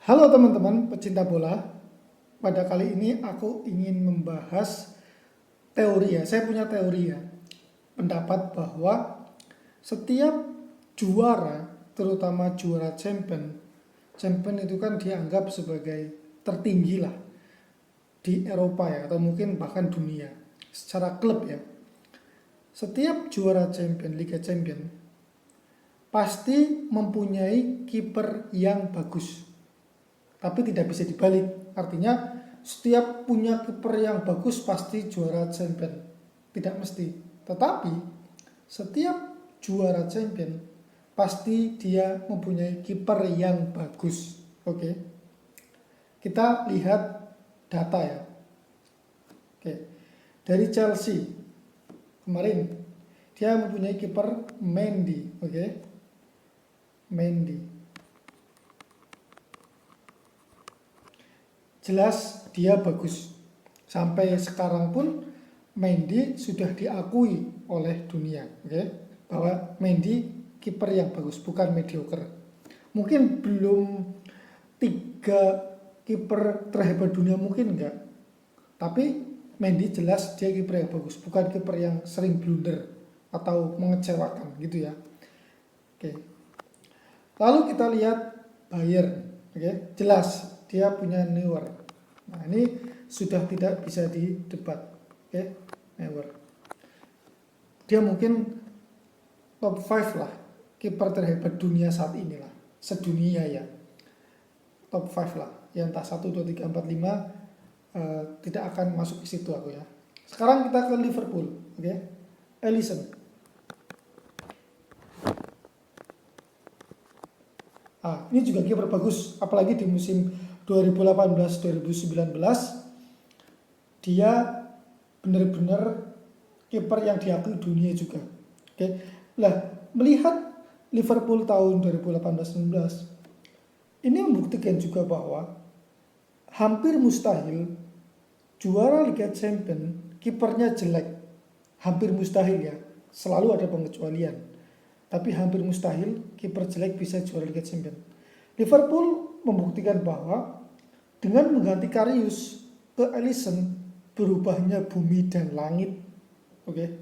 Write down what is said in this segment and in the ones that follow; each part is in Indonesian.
Halo teman-teman pecinta bola. Pada kali ini aku ingin membahas teori ya. Saya punya teori ya. Pendapat bahwa setiap juara, terutama juara champion itu kan dianggap sebagai tertinggi lah di Eropa ya, atau mungkin bahkan dunia secara klub ya. Setiap juara champion, Liga Champion pasti mempunyai kiper yang bagus. Tapi tidak bisa dibalik. Artinya setiap punya kiper yang bagus pasti juara champion. Tidak mesti. Tetapi setiap juara champion pasti dia mempunyai kiper yang bagus. Oke. Kita lihat data ya. Oke. Dari Chelsea kemarin dia mempunyai kiper Mendy. Oke. Mendy. Jelas dia bagus. Sampai sekarang pun Mendy sudah diakui oleh dunia, okay? Bahwa Mendy kiper yang bagus, bukan mediocre. Mungkin belum 3 kiper terhebat dunia, mungkin enggak. Tapi Mendy jelas dia kiper yang bagus, bukan kiper yang sering blunder atau mengecewakan gitu ya. Oke. Lalu kita lihat Bayern, oke? Jelas dia punya Neuer. Nah, ini sudah tidak bisa didebat. Oke, Neuer. Dia mungkin top 5 lah kiper terhebat dunia saat ini lah. Sedunia ya. Top 5 lah. Ya entah 1, 2, 3, 4, 5 tidak akan masuk ke situ aku ya. Sekarang kita ke Liverpool, oke? Alisson. Ini juga kiper bagus, apalagi di musim 2018-2019 dia benar-benar kiper yang diakui dunia juga. Oke. Lah, melihat Liverpool tahun 2018-19 ini membuktikan juga bahwa hampir mustahil juara Liga Champions kipernya jelek. Hampir mustahil ya. Selalu ada pengecualian. Tapi hampir mustahil kiper jelek bisa juara Liga Champions. Liverpool membuktikan bahwa dengan mengganti Karius ke Alisson berubahnya bumi dan langit. Oke.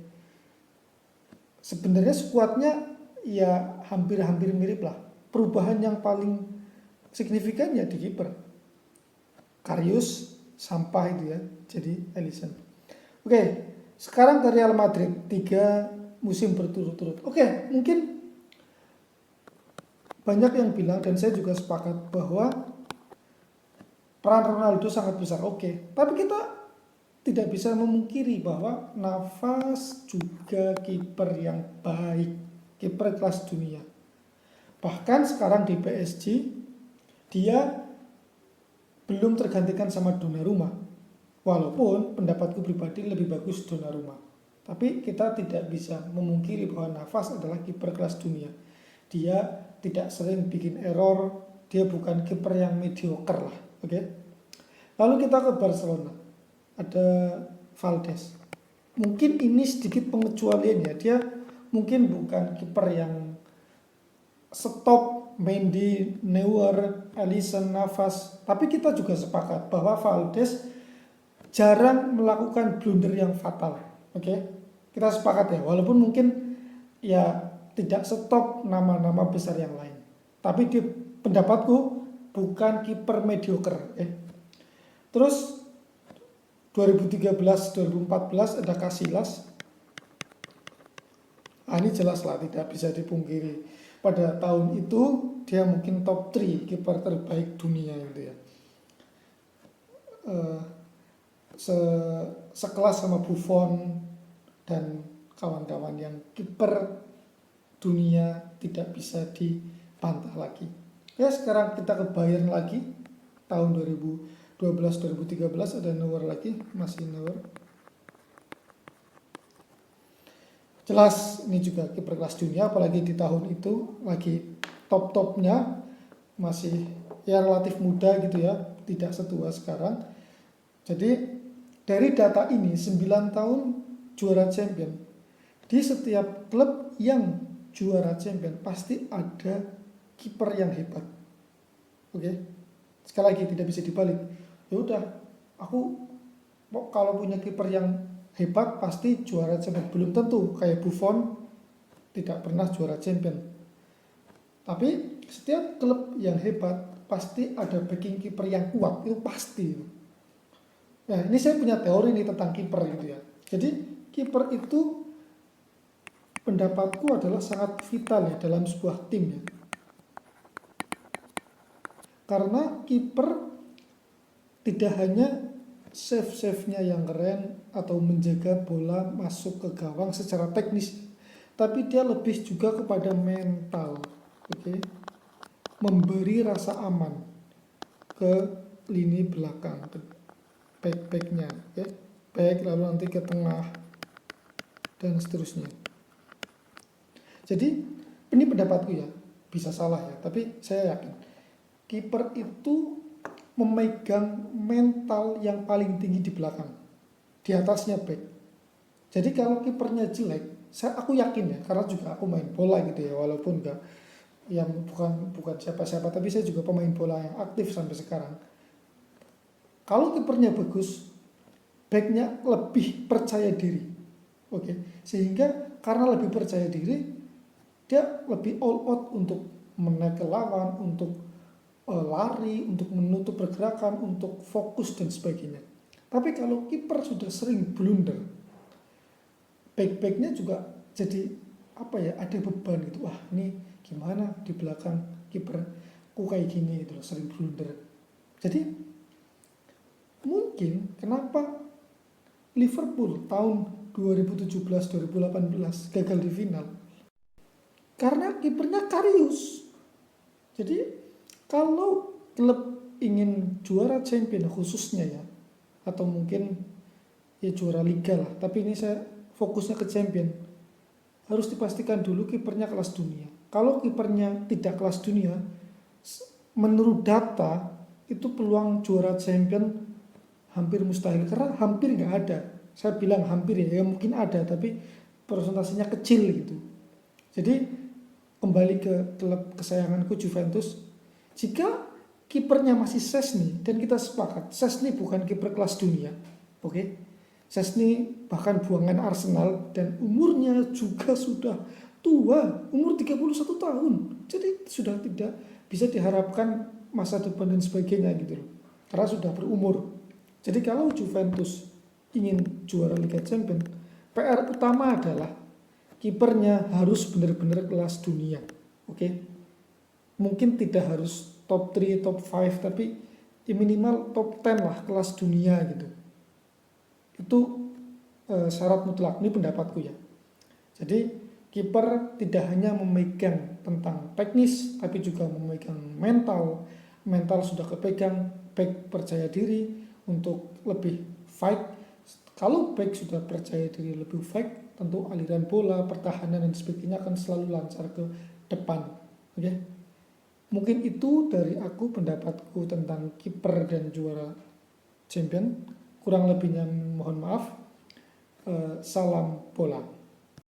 Sebenarnya skuadnya ya hampir-hampir mirip lah. Perubahan yang paling signifikan ya di kiper. Karius sampah itu ya, jadi Alisson. Oke, sekarang ke Real Madrid 3 musim berturut-turut. Oke, mungkin banyak yang bilang dan saya juga sepakat bahwa peran Ronaldo sangat besar, oke. Tapi kita tidak bisa memungkiri bahwa Navas juga kiper yang baik, kiper kelas dunia. Bahkan sekarang di PSG dia belum tergantikan sama Donnarumma. Walaupun pendapatku pribadi lebih bagus Donnarumma. Tapi kita tidak bisa memungkiri bahwa Navas adalah kiper kelas dunia. Dia tidak sering bikin error, dia bukan kiper yang mediocre lah. Oke. Lalu kita ke Barcelona. Ada Valdes. Mungkin ini sedikit pengecualian ya. Dia mungkin bukan kiper yang stop Mendy, Neuer, Alisson, Navas. Tapi kita juga sepakat bahwa Valdes jarang melakukan blunder yang fatal. Oke. Kita sepakat ya. Walaupun mungkin ya tidak stop nama-nama besar yang lain. Tapi di pendapatku bukan kiper mediocre. Terus 2013-2014 ada Casillas. Ini jelas lah tidak bisa dipungkiri. Pada tahun itu dia mungkin top 3 kiper terbaik dunia itu ya. Sekelas sama Buffon dan kawan-kawan yang kiper dunia tidak bisa dibantah lagi. Ya, sekarang kita ke Bayern lagi. Tahun 2012-2013 ada Neuer lagi, masih Neuer. Jelas ini juga kiper kelas dunia, apalagi di tahun itu lagi top-topnya, masih ya relatif muda gitu ya, tidak setua sekarang. Jadi dari data ini 9 tahun juara champion. Di setiap klub yang juara champion pasti ada kiper yang hebat. Oke. Sekali lagi tidak bisa dibalik. Ya udah, aku kalau punya kiper yang hebat pasti juara champion. Belum tentu, kayak Buffon tidak pernah juara champion. Tapi setiap klub yang hebat pasti ada backing kiper yang kuat, itu pasti. Nah, ini saya punya teori nih tentang kiper gitu ya. Jadi kiper itu pendapatku adalah sangat vital ya dalam sebuah tim ya. Karena kiper tidak hanya save-nya yang keren atau menjaga bola masuk ke gawang secara teknis, tapi dia lebih juga kepada mental, oke? Memberi rasa aman ke lini belakang, ke back-backnya, oke? Back lalu nanti ke tengah dan seterusnya. Jadi ini pendapatku ya, bisa salah ya, tapi saya yakin kiper itu memegang mental yang paling tinggi di belakang, di atasnya back. Jadi kalau kipernya jelek, aku yakin ya, karena juga aku main bola gitu ya, walaupun enggak yang bukan siapa-siapa, tapi saya juga pemain bola yang aktif sampai sekarang. Kalau kipernya bagus, backnya lebih percaya diri, oke? Sehingga karena lebih percaya diri, dia lebih all out untuk menekel lawan, untuk lari, untuk menutup pergerakan, untuk fokus dan sebagainya. Tapi kalau kiper sudah sering blunder, back-backnya juga jadi ada beban gitu. Wah, ini gimana di belakang kiper ku kayak gini gitu loh, sering blunder. Jadi mungkin kenapa Liverpool tahun 2017-2018 gagal di final, karena kipernya Karius. Jadi kalau klub ingin juara champion khususnya ya, atau mungkin ya juara liga lah, tapi ini saya fokusnya ke champion, harus dipastikan dulu kipernya kelas dunia. Kalau kipernya tidak kelas dunia, menurut data itu peluang juara champion hampir mustahil, karena hampir nggak ada. Saya bilang hampir ya mungkin ada, tapi persentasenya kecil gitu. Jadi kembali ke klub kesayanganku Juventus, jika kipernya masih Szczęsny, dan kita sepakat Szczęsny bukan kiper kelas dunia, oke? Szczęsny bahkan buangan Arsenal dan umurnya juga sudah tua, umur 31 tahun. Jadi sudah tidak bisa diharapkan masa depan dan sebagainya gitu loh, karena sudah berumur. Jadi kalau Juventus ingin juara Liga Champions, PR utama adalah kipernya harus benar-benar kelas dunia, oke? Mungkin tidak harus top 3, top 5, tapi ya minimal top 10 lah, kelas dunia gitu. Itu syarat mutlak, ini pendapatku ya. Jadi kiper tidak hanya memegang tentang teknis, tapi juga memegang mental. Mental sudah kepegang, back percaya diri untuk lebih fight. Kalau back sudah percaya diri lebih fight, tentu aliran bola, pertahanan dan sebagainya akan selalu lancar ke depan, oke? Mungkin itu dari aku pendapatku tentang kiper dan juara champion. Kurang lebihnya mohon maaf. Salam bola.